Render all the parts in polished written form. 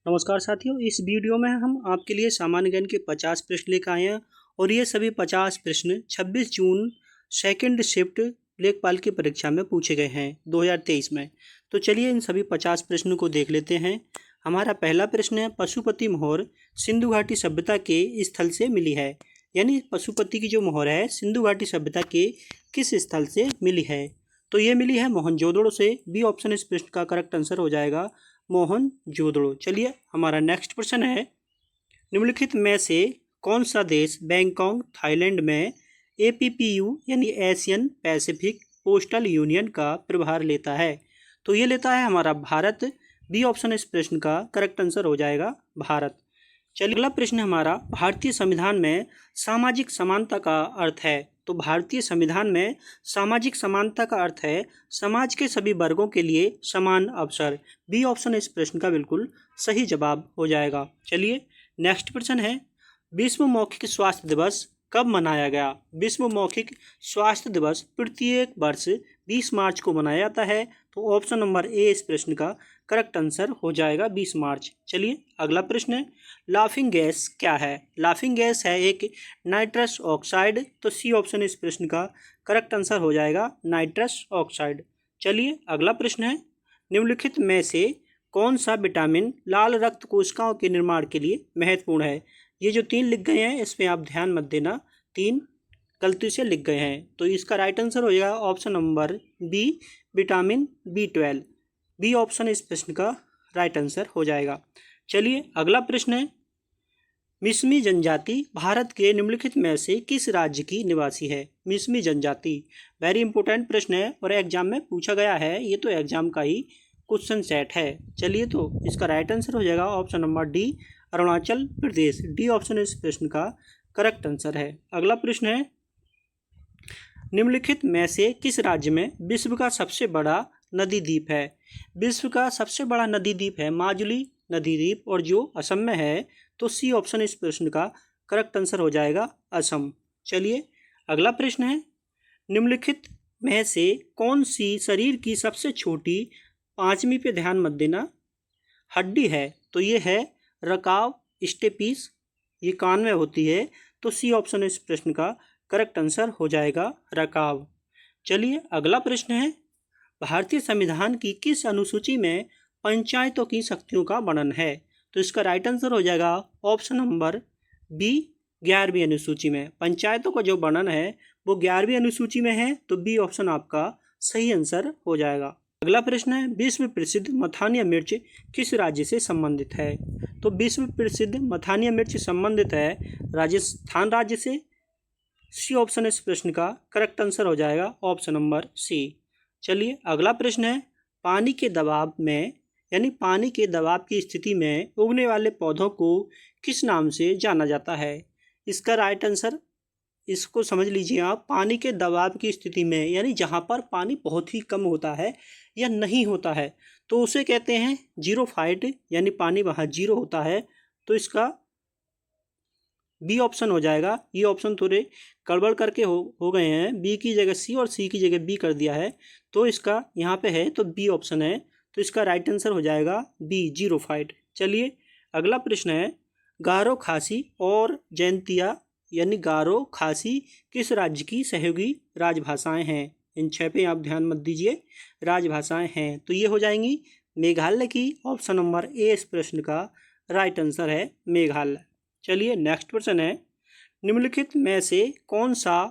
नमस्कार साथियों, इस वीडियो में हम आपके लिए सामान्य ज्ञान के 50 प्रश्न लेकर आए हैं और ये सभी 50 प्रश्न 26 जून सेकंड शिफ्ट लेखपाल की परीक्षा में पूछे गए हैं 2023 में। तो चलिए इन सभी 50 प्रश्नों को देख लेते हैं। हमारा पहला प्रश्न है, पशुपति मोहर सिंधु घाटी सभ्यता के स्थल से मिली है। यानी पशुपति की जो मोहर है सिंधु घाटी सभ्यता के किस स्थल से मिली है? तो ये मिली है मोहनजोदड़ो से। बी ऑप्शन इस प्रश्न का करेक्ट आंसर हो जाएगा मोहनजोदड़ो। चलिए हमारा नेक्स्ट प्रश्न है, निम्नलिखित में से कौन सा देश बैंकॉक थाईलैंड में एपीपीयू यानी एशियन पैसिफिक पोस्टल यूनियन का प्रभार लेता है? तो ये लेता है हमारा भारत। बी ऑप्शन इस प्रश्न का करेक्ट आंसर हो जाएगा भारत। चलिए अगला प्रश्न हमारा, भारतीय संविधान में सामाजिक समानता का अर्थ है। तो भारतीय संविधान में सामाजिक समानता का अर्थ है समाज के सभी वर्गों के लिए समान अवसर। बी ऑप्शन इस प्रश्न का बिल्कुल सही जवाब हो जाएगा। चलिए नेक्स्ट प्रश्न है, विश्व मौखिक स्वास्थ्य दिवस कब मनाया गया? विश्व मौखिक स्वास्थ्य दिवस प्रत्येक वर्ष 20 मार्च को मनाया जाता है। तो ऑप्शन नंबर ए इस प्रश्न का करेक्ट आंसर हो जाएगा 20 मार्च। चलिए अगला प्रश्न है, लाफिंग गैस क्या है? लाफिंग गैस है एक नाइट्रस ऑक्साइड। तो सी ऑप्शन इस प्रश्न का करेक्ट आंसर हो जाएगा नाइट्रस ऑक्साइड। चलिए अगला प्रश्न है, निम्नलिखित में से कौन सा विटामिन लाल रक्त कोशिकाओं के निर्माण के लिए महत्वपूर्ण है? ये जो 3 लिख गए हैं इसमें आप ध्यान मत देना, 3 गलती से लिख गए हैं। तो इसका राइट आंसर हो जाएगा option number B vitamin B12। B option इस प्रश्न का राइट आंसर हो जाएगा। चलिए अगला प्रश्न है, मिसमी जनजाति भारत के निम्नलिखित में से किस राज्य की निवासी है? मिसमी जनजाति वेरी इंपॉर्टेंट प्रश्न है और एग्जाम में पूछा गया है। ये तो एग्जाम का ही क्वेश्चन सेट है। चलिए तो इसका राइट आंसर हो जाएगा option number D Arunachal Pradesh. D option इस प्रश्न का करेक्ट आंसर है। अगला प्रश्न है, निम्नलिखित में से किस राज्य में विश्व का सबसे बड़ा नदी द्वीप है? विश्व का सबसे बड़ा नदी द्वीप है माजुली नदी द्वीप और जो असम में है। तो सी ऑप्शन इस प्रश्न का करेक्ट आंसर हो जाएगा असम। चलिए अगला प्रश्न है, निम्नलिखित में से कौन सी शरीर की सबसे छोटी, 5वीं पे ध्यान मत देना, हड्डी है? तो ये है रकाव स्टेपिस, ये कान में होती है। तो सी ऑप्शन इस प्रश्न का करेक्ट आंसर हो जाएगा रकाव। चलिए अगला प्रश्न है, भारतीय संविधान की किस अनुसूची में पंचायतों की शक्तियों का वर्णन है? तो इसका राइट आंसर हो जाएगा ऑप्शन नंबर बी 11वीं अनुसूची में। पंचायतों का जो वर्णन है वो 11वीं अनुसूची में है। तो बी ऑप्शन आपका सही आंसर हो जाएगा। अगला प्रश्न है, विश्व प्रसिद्ध मथानिया मिर्च किस राज्य से संबंधित है? तो विश्व प्रसिद्ध मथानिया मिर्च संबंधित है राजस्थान राज्य से। सी ऑप्शन इस प्रश्न का करेक्ट आंसर हो जाएगा ऑप्शन नंबर सी। चलिए अगला प्रश्न है, पानी के दबाव में यानी पानी के दबाव की स्थिति में उगने वाले पौधों को किस नाम से जाना जाता है? इसका राइट आंसर, इसको समझ लीजिए आप, पानी के दबाव की स्थिति में यानी जहाँ पर पानी बहुत ही कम होता है या नहीं होता है तो उसे कहते हैं जीरोफाइट, यानी पानी वहाँ जीरो होता है। तो इसका बी ऑप्शन हो जाएगा। ये ऑप्शन थोड़े गड़बड़ करके हो गए हैं, बी की जगह सी और सी की जगह बी कर दिया है। तो इसका यहाँ पे है तो बी ऑप्शन है। तो इसका राइट आंसर हो जाएगा बी जीरोफाइट। चलिए अगला प्रश्न है, गारो खासी और जैंतिया यानी गारो खासी किस राज्य की सहयोगी राजभाषाएं हैं? इन 6 पे आप ध्यान मत दीजिए, राजभाषाएं हैं। तो ये हो जाएंगी मेघालय की। ऑप्शन नंबर ए इस प्रश्न का राइट आंसर है मेघालय। चलिए नेक्स्ट प्रश्न है, निम्नलिखित में से कौन सा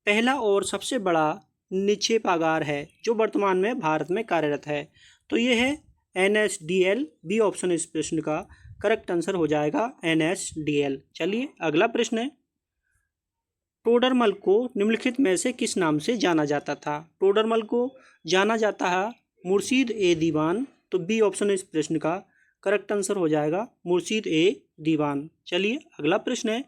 पहला और सबसे बड़ा निक्षेपागार है जो वर्तमान में भारत में कार्यरत है? तो ये है NSDL। बी ऑप्शन इस प्रश्न का करेक्ट आंसर हो जाएगा NSDL। चलिए अगला प्रश्न है, टोडरमल को निम्नलिखित में से किस नाम से जाना जाता था? टोडरमल को जाना जाता है मुर्शीद ए दीवान। तो बी ऑप्शन इस प्रश्न का करेक्ट आंसर हो जाएगा मुर्शीद ए दीवान। चलिए अगला प्रश्न है,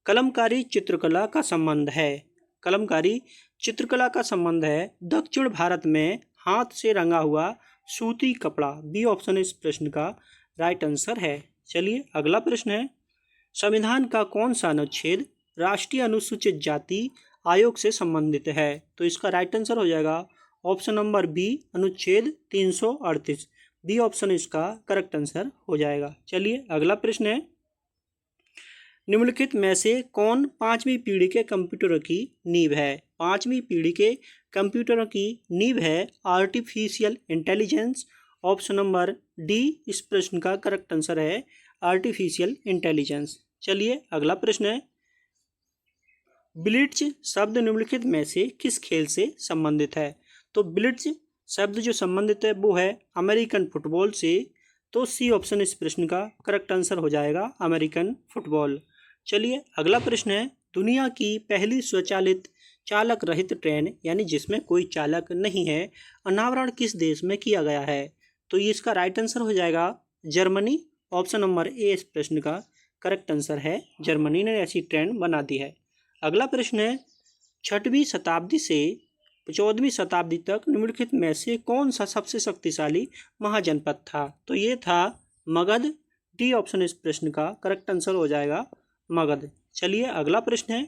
कलमकारी चित्रकला का संबंध है। कलमकारी चित्रकला का संबंध है दक्षिण भारत में हाथ से रंगा हुआ सूती कपड़ा। बी ऑप्शन इस प्रश्न का राइट आंसर है। चलिए अगला प्रश्न है, संविधान का कौन सा अनुच्छेद राष्ट्रीय अनुसूचित जाति आयोग से संबंधित है? तो इसका राइट आंसर हो जाएगा ऑप्शन नंबर बी अनुच्छेद 338। बी ऑप्शन इसका करेक्ट आंसर हो जाएगा। चलिए अगला प्रश्न है, निम्नलिखित में से कौन पांचवी पीढ़ी के कंप्यूटरों की नींव है? पांचवी पीढ़ी के कंप्यूटरों की नींव है artificial intelligence. Option number D इस प्रश्न का करेक्ट आंसर है आर्टिफिशियल इंटेलिजेंस। चलिए अगला प्रश्न है, ब्लिट्ज शब्द निम्नलिखित में से किस खेल से संबंधित है? तो ब्लिट्ज शब्द जो संबंधित है वो है अमेरिकन फुटबॉल से। तो सी ऑप्शन इस प्रश्न का करेक्ट आंसर हो जाएगा अमेरिकन फुटबॉल। चलिए अगला प्रश्न है, दुनिया की पहली स्वचालित चालक रहित ट्रेन यानी जिसमें कोई चालक नहीं है अनावरण किस देश में किया गया है? तो ये इसका राइट आंसर हो जाएगा जर्मनी। ऑप्शन नंबर ए इस प्रश्न का करेक्ट आंसर है, जर्मनी ने ऐसी ट्रेन बना दी है। अगला प्रश्न है, 6वीं शताब्दी से 14वीं शताब्दी तक निम्नलिखित में से कौन सा सबसे शक्तिशाली महाजनपद था? तो ये था मगध। डी ऑप्शन इस प्रश्न का करेक्ट आंसर हो जाएगा मगध। चलिए अगला प्रश्न है,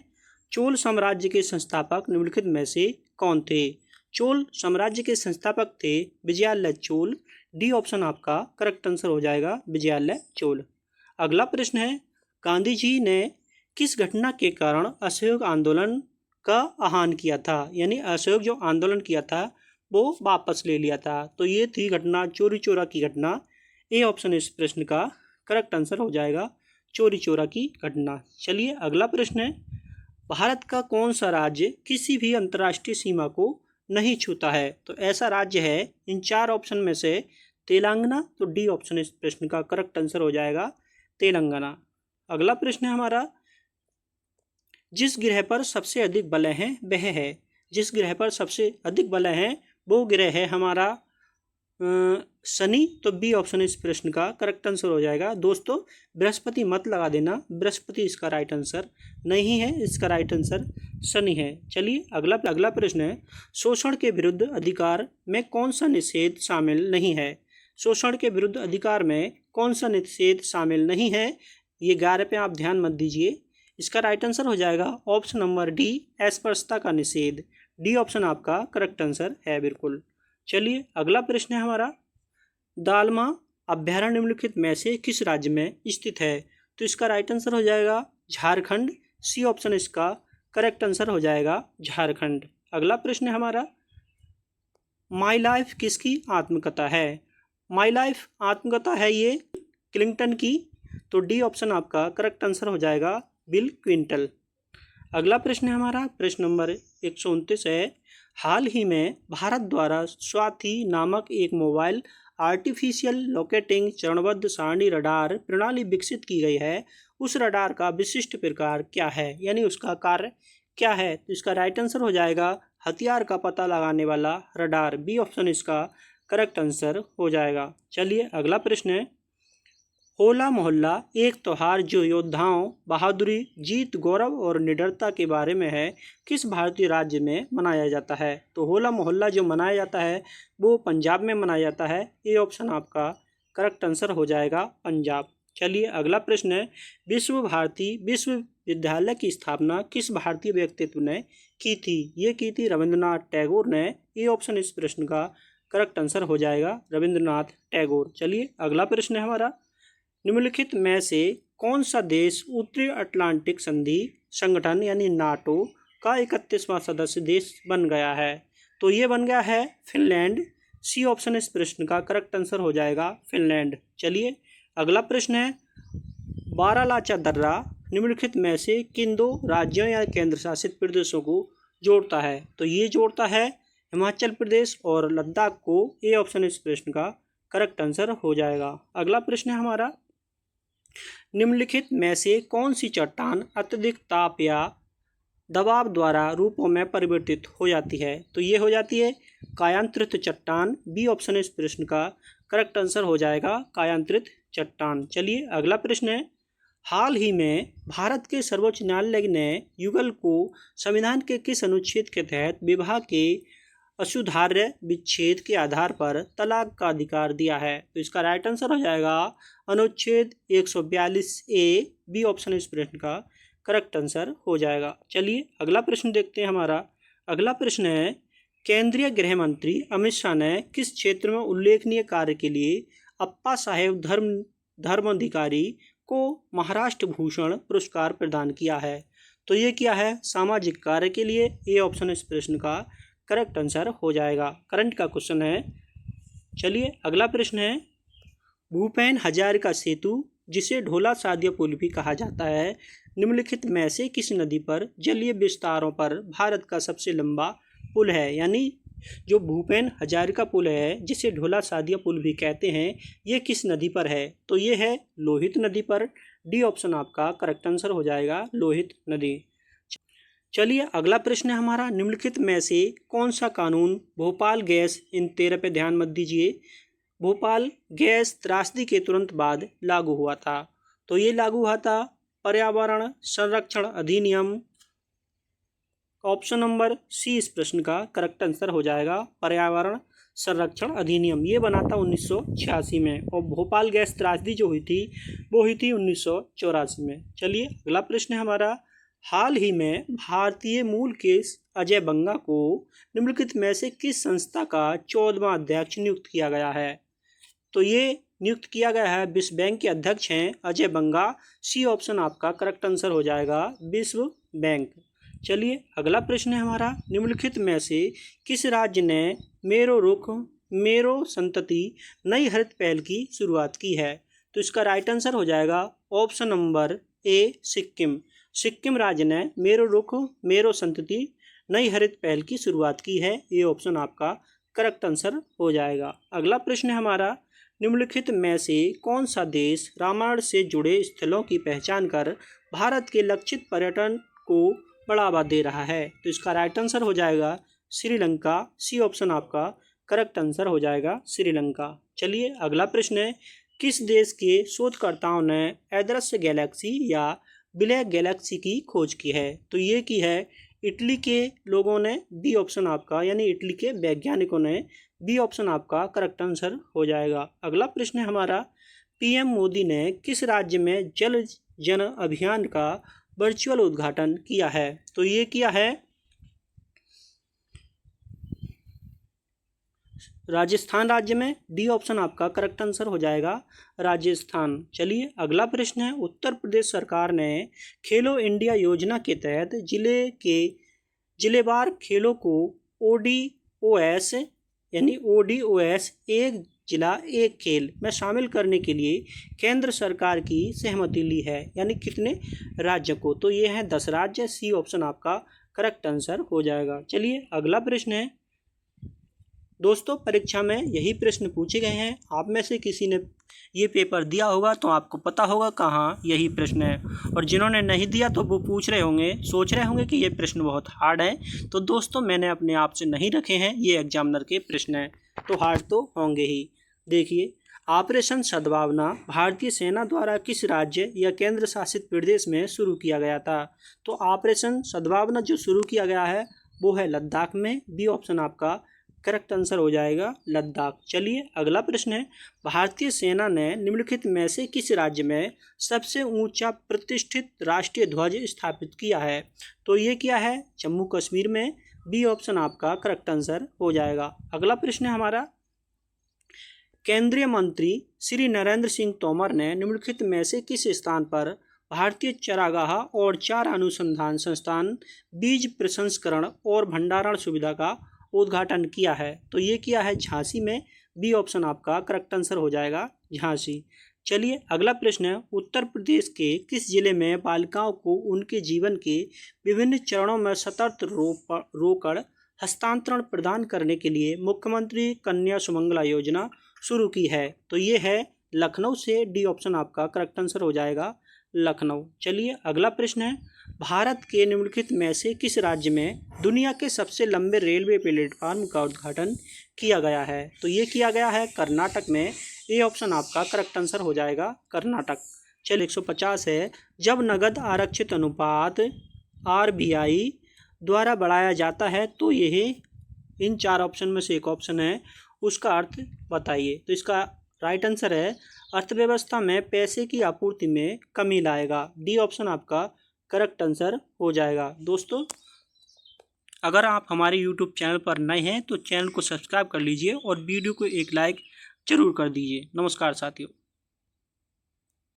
चोल साम्राज्य के संस्थापक निम्नलिखित में से कौन थे? चोल साम्राज्य के संस्थापक थे विजयालय चोल। डी ऑप्शन आपका करेक्ट आंसर हो जाएगा विजयालय चोल। अगला प्रश्न है, गांधी जी ने किस घटना के कारण असहयोग आंदोलन का आह्वान किया था? यानी असहयोग जो आंदोलन किया था वो वापस ले लिया था। तो ये थी घटना चोरी चोरा की घटना। ए ऑप्शन इस प्रश्न का करेक्ट आंसर हो जाएगा चोरी चोरा की घटना। चलिए अगला प्रश्न है, भारत का कौन सा राज्य किसी भी अंतर्राष्ट्रीय सीमा को नहीं छूता है? तो ऐसा राज्य है इन चार ऑप्शन में से तेलंगाना। तो डी ऑप्शन इस प्रश्न का करेक्ट आंसर हो जाएगा तेलंगाना। अगला प्रश्न है हमारा, जिस ग्रह पर सबसे अधिक बलय हैं वह है? जिस ग्रह पर सबसे अधिक बलय हैं वो ग्रह है हमारा शनि। तो बी ऑप्शन इस प्रश्न का करेक्ट आंसर हो जाएगा। दोस्तों बृहस्पति मत लगा देना, बृहस्पति इसका राइट आंसर नहीं है, इसका राइट आंसर शनि है। चलिए अगला प्रश्न है, शोषण के विरुद्ध अधिकार में कौन सा निषेध शामिल नहीं है? शोषण के विरुद्ध अधिकार में कौन सा निषेध शामिल नहीं है? ये 11 पे आप ध्यान मत दीजिए। इसका राइट आंसर हो जाएगा ऑप्शन नंबर डी अस्पृश्यता का निषेध। डी ऑप्शन आपका करेक्ट आंसर है बिल्कुल। चलिए अगला प्रश्न है हमारा, दालमा अभ्यारण्य निम्नलिखित में से किस राज्य में स्थित है? तो इसका राइट आंसर हो जाएगा झारखंड। सी ऑप्शन इसका करेक्ट आंसर हो जाएगा झारखंड। अगला प्रश्न है हमारा, माई लाइफ किसकी आत्मकथा है? माई लाइफ आत्मकथा है ये क्लिंटन की। तो डी ऑप्शन आपका करेक्ट आंसर हो जाएगा बिल क्लिंटन। अगला प्रश्न है हमारा, प्रश्न नंबर 129 है, हाल ही में भारत द्वारा स्वाति नामक एक मोबाइल आर्टिफिशियल लोकेटिंग चरणबद्ध सारणी रडार प्रणाली विकसित की गई है। उस रडार का विशिष्ट प्रकार क्या है? यानी उसका कार्य क्या है? तो इसका राइट आंसर हो जाएगा हथियार का पता लगाने वाला रडार। बी ऑप्शन इसका करेक्ट आंसर हो जाएगा। चलिए अगला प्रश्न है, होला मोहल्ला एक त्यौहार जो योद्धाओं बहादुरी जीत गौरव और निडरता के बारे में है किस भारतीय राज्य में मनाया जाता है? तो होला मोहल्ला जो मनाया जाता है वो पंजाब में मनाया जाता है। ये ऑप्शन आपका करेक्ट आंसर हो जाएगा पंजाब। चलिए अगला प्रश्न है, विश्व भारती विश्वविद्यालय की स्थापना किस भारतीय व्यक्तित्व ने की थी? ये की थी रविंद्रनाथ टैगोर ने। ये ऑप्शन इस प्रश्न का करेक्ट आंसर हो जाएगा रविंद्रनाथ टैगोर। चलिए अगला प्रश्न है हमारा, निम्नलिखित में से कौन सा देश उत्तरी अटलांटिक संधि संगठन यानी नाटो का 31वां सदस्य देश बन गया है? तो ये बन गया है फिनलैंड। सी ऑप्शन इस प्रश्न का करेक्ट आंसर हो जाएगा फिनलैंड। चलिए अगला प्रश्न है, बारालाचा दर्रा निम्नलिखित में से किन दो राज्यों या केंद्र शासित प्रदेशों को जोड़ता है? तो ये जोड़ता है हिमाचल प्रदेश और लद्दाख को। ए ऑप्शन इस प्रश्न का करेक्ट आंसर हो जाएगा। अगला प्रश्न है हमारा, निम्नलिखित में से कौन सी चट्टान अत्यधिक ताप या दबाव द्वारा रूपों में परिवर्तित हो जाती है? तो ये हो जाती है कायांतरित चट्टान। बी ऑप्शन इस प्रश्न का करेक्ट आंसर हो जाएगा कायांतरित चट्टान। चलिए अगला प्रश्न है, हाल ही में भारत के सर्वोच्च न्यायालय ने युगल को संविधान के किस अनुच्छेद के तहत विवाह के असुधार्य विच्छेद के आधार पर तलाक का अधिकार दिया है? तो इसका राइट आंसर हो जाएगा अनुच्छेद 142A। बी ऑप्शन इस प्रश्न का करेक्ट आंसर हो जाएगा। चलिए अगला प्रश्न देखते हैं हमारा। अगला प्रश्न है, केंद्रीय गृह मंत्री अमित शाह ने किस क्षेत्र में उल्लेखनीय कार्य के लिए अप्पा साहेब धर्माधिकारी को महाराष्ट्र भूषण पुरस्कार प्रदान किया है? तो ये किया है सामाजिक कार्य के लिए। ये ऑप्शन इस प्रश्न का करेक्ट आंसर हो जाएगा। करंट का क्वेश्चन है। चलिए अगला प्रश्न है, भूपेन हजारिका सेतु जिसे ढोला सादिया पुल भी कहा जाता है, निम्नलिखित में से किस नदी पर जलीय विस्तारों पर भारत का सबसे लंबा पुल है? यानी जो भूपेन हजारिका पुल है जिसे ढोला सादिया पुल भी कहते हैं, ये किस नदी पर है? तो ये है लोहित नदी पर। डी ऑप्शन आपका करेक्ट आंसर हो जाएगा, लोहित नदी। चलिए अगला प्रश्न है हमारा, निम्नलिखित में से कौन सा कानून भोपाल गैस, इन 13 पे ध्यान मत दीजिए, भोपाल गैस त्रासदी के तुरंत बाद लागू हुआ था? तो ये लागू हुआ था पर्यावरण संरक्षण अधिनियम। ऑप्शन नंबर सी इस प्रश्न का करेक्ट आंसर हो जाएगा, पर्यावरण संरक्षण अधिनियम। ये बना था 1986 में, और भोपाल गैस त्रासदी जो हुई थी वो हुई थी 1984 में। चलिए अगला प्रश्न है हमारा, हाल ही में भारतीय मूल के अजय बंगा को निम्नलिखित में से किस संस्था का 14वां अध्यक्ष नियुक्त किया गया है? तो ये नियुक्त किया गया है विश्व बैंक के अध्यक्ष हैं अजय बंगा। सी ऑप्शन आपका करेक्ट आंसर हो जाएगा, विश्व बैंक। चलिए अगला प्रश्न है हमारा, निम्नलिखित में से किस राज्य ने मेरो रुख मेरो संतति नई हरित पहल की शुरुआत की है? तो इसका राइट आंसर हो जाएगा option number A, Sikkim. Sikkim राज्य ने मेरो रुख मेरो संतति नई हरित पहल की शुरुआत की है। ये ऑप्शन आपका करेक्ट आंसर हो जाएगा। अगला प्रश्न है हमारा, निम्नलिखित में से कौन सा देश रामायण से जुड़े स्थलों की पहचान कर भारत के लक्षित पर्यटन को बढ़ावा दे रहा है? तो इसका राइट आंसर हो जाएगा श्रीलंका। सी ऑप्शन आपका करेक्ट आंसर हो जाएगा, श्रीलंका। चलिए अगला प्रश्न है, किस देश के शोधकर्ताओं ने अदृश्य गैलेक्सी या ब्लैक गैलेक्सी की खोज की है? तो ये की है इटली के लोगों ने। बी ऑप्शन आपका, यानी इटली के वैज्ञानिकों ने। बी ऑप्शन आपका करेक्ट आंसर हो जाएगा। अगला प्रश्न है हमारा, पीएम मोदी ने किस राज्य में जल जन अभियान का वर्चुअल उद्घाटन किया है? तो ये किया है राजस्थान राज्य में। डी ऑप्शन आपका करेक्ट आंसर हो जाएगा, राजस्थान। चलिए अगला प्रश्न है, उत्तर प्रदेश सरकार ने खेलो इंडिया योजना के तहत जिलेवार खेलों को ODOS यानी ODOS एक जिला एक खेल में शामिल करने के लिए केंद्र सरकार की सहमति ली है, यानी कितने राज्य को? तो ये हैं 10 राज्य। सी ऑप्शन आपका करेक्ट आंसर हो जाएगा। चलिए अगला प्रश्न है, दोस्तों परीक्षा में यही प्रश्न पूछे गए हैं। आप में से किसी ने ये पेपर दिया होगा तो आपको पता होगा कहाँ यही प्रश्न है, और जिन्होंने नहीं दिया तो वो पूछ रहे होंगे, सोच रहे होंगे कि ये प्रश्न बहुत हार्ड है। तो दोस्तों मैंने अपने आप से नहीं रखे हैं, ये एग्जामिनर के प्रश्न हैं, तो हार्ड तो होंगे ही। देखिए, ऑपरेशन सद्भावना भारतीय सेना द्वारा किस राज्य या केंद्र शासित प्रदेश में शुरू किया गया था? तो ऑपरेशन सद्भावना जो शुरू किया गया है वो है लद्दाख में। बी ऑप्शन आपका करेक्ट आंसर हो जाएगा, लद्दाख। चलिए अगला प्रश्न है, भारतीय सेना ने निम्नलिखित में से किस राज्य में सबसे ऊंचा प्रतिष्ठित राष्ट्रीय ध्वज स्थापित किया है? तो ये किया है जम्मू कश्मीर में। बी ऑप्शन आपका करेक्ट आंसर हो जाएगा। अगला प्रश्न है हमारा, केंद्रीय मंत्री श्री नरेंद्र सिंह तोमर ने निम्नलिखित में से किस स्थान पर भारतीय चारागाह और चारा अनुसंधान संस्थान बीज प्रसंस्करण और भंडारण सुविधा का उद्घाटन किया है? तो ये किया है झांसी में। बी ऑप्शन आपका करेक्ट आंसर हो जाएगा, झांसी। चलिए अगला प्रश्न है, उत्तर प्रदेश के किस जिले में बालिकाओं को उनके जीवन के विभिन्न चरणों में सतत रोकड़ हस्तांतरण प्रदान करने के लिए मुख्यमंत्री कन्या सुमंगला योजना शुरू की है? तो ये है लखनऊ से। डी ऑप्शन आपका करेक्ट आंसर हो जाएगा, लखनऊ। चलिए अगला प्रश्न है, भारत के निम्नलिखित में से किस राज्य में दुनिया के सबसे लंबे रेलवे प्लेटफार्म का उद्घाटन किया गया है? तो ये किया गया है कर्नाटक में। ए ऑप्शन आपका करेक्ट आंसर हो जाएगा, कर्नाटक। चलिए 150 है, जब नगद आरक्षित अनुपात RBI द्वारा बढ़ाया जाता है तो यह इन 4 ऑप्शन में से एक ऑप्शन है, उसका अर्थ बताइए। तो इसका राइट आंसर है अर्थव्यवस्था में पैसे की आपूर्ति में कमी लाएगा। डी ऑप्शन आपका करेक्ट आंसर हो जाएगा। दोस्तों अगर आप हमारे यूट्यूब चैनल पर नए हैं तो चैनल को सब्सक्राइब कर लीजिए और वीडियो को एक लाइक जरूर कर दीजिए। नमस्कार साथियों।